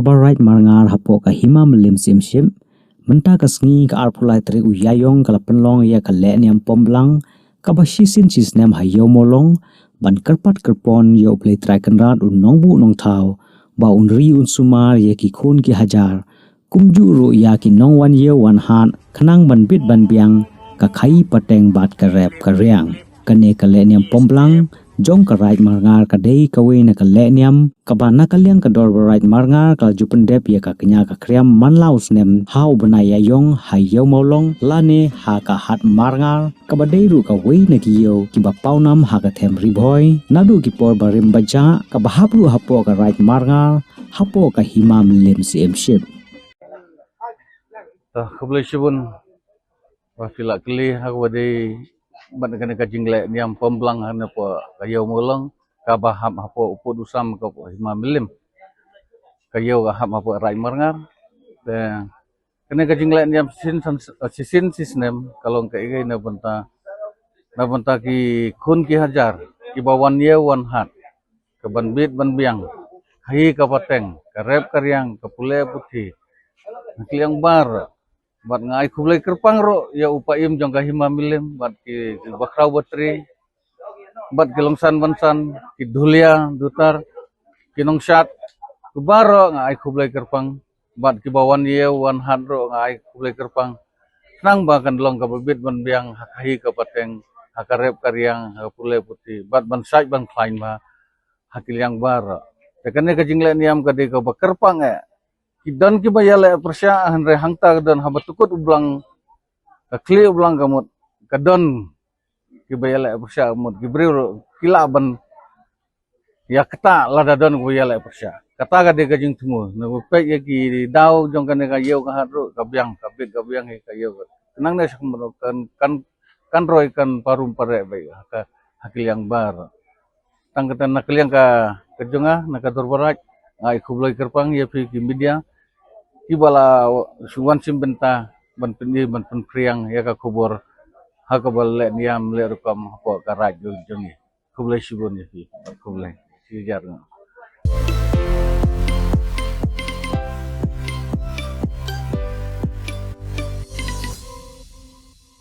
dorbarait marngar hapo ka hima melim simsim menta ka sngi ka arpulai tri uyayong kala penlong ya ka leniam pomblang ka basisin sisnem hayo molong ban kerpat kerpon yo play trakan rat un nongbu nong thau ba un ri un sumar ye ki khun ki hajar kumju ru ya ki nong wan ye wan han khanang ban bit ban biang ka khai pateng bat ka rep ka riang kane ka leniam pomblang jong ka right marngar ka dei ka we na ka leniam ka bana ka liang ka dor right marngar ka jupendep ya ka kenya ka kriam manlaus nem hau banaya yong hayo molong lane ha ka hat marngar ka badei ru ka we na ki yo ki ba paunam ha ka them riboy nadu ki por barim baja ka bahapru hapo ka right marngar hapo ka himam lem sim ship Kebelah sibun wafila keli aku wadi ban kena kajingle niam pemblang hana po kayo molong ka baham hapo upud usam ka po hima milim kayo ka ham hapo rai marngar de kena kajingle niam sisin sisnem kalau ka igay na banta ki kun ki hajar ki bawan ye wan hat ka banbit ban biang hi ka pateng ka rep karyang ka pule putih kliang bar bat ngai kublai kerpang ro ya upaim jong kahima milim bat ki bakrau batri bat kilongsan bansan ki dulia dutar kinongsat kubaro ngai kublai kerpang bat ki bawan ye wan han ro ngai kublai kerpang nang ba kan long ka bibit ban biang hakai ka pateng hakarep karyang pule putih bat ban sai ban klain ma hakiliang bar tekane ka jinglen niam ka de ka bakerpang kidan ki bayale persya hanre hangta dan habatukut ublang kli ublang kamut kadon ki bayale persya mut gibril kilaban ya kata ladadon ki bayale persya kata ka de kajing tumu na pek ya ki dau jong kan ka yeu ka hatru kabyang kabit kabyang ka yeu kenang ne sak kan roy kan parum pare bai ka hakil yang bar tang kata nakil yang ka kejonga nakatur barat ngai kublai kerpang ya pi media ibala suwan simbenta ban pendi ban priang ya ka kubur ha ka bal niam le rukam ko ka raj jongi kublai sibun ya fi kublai sijar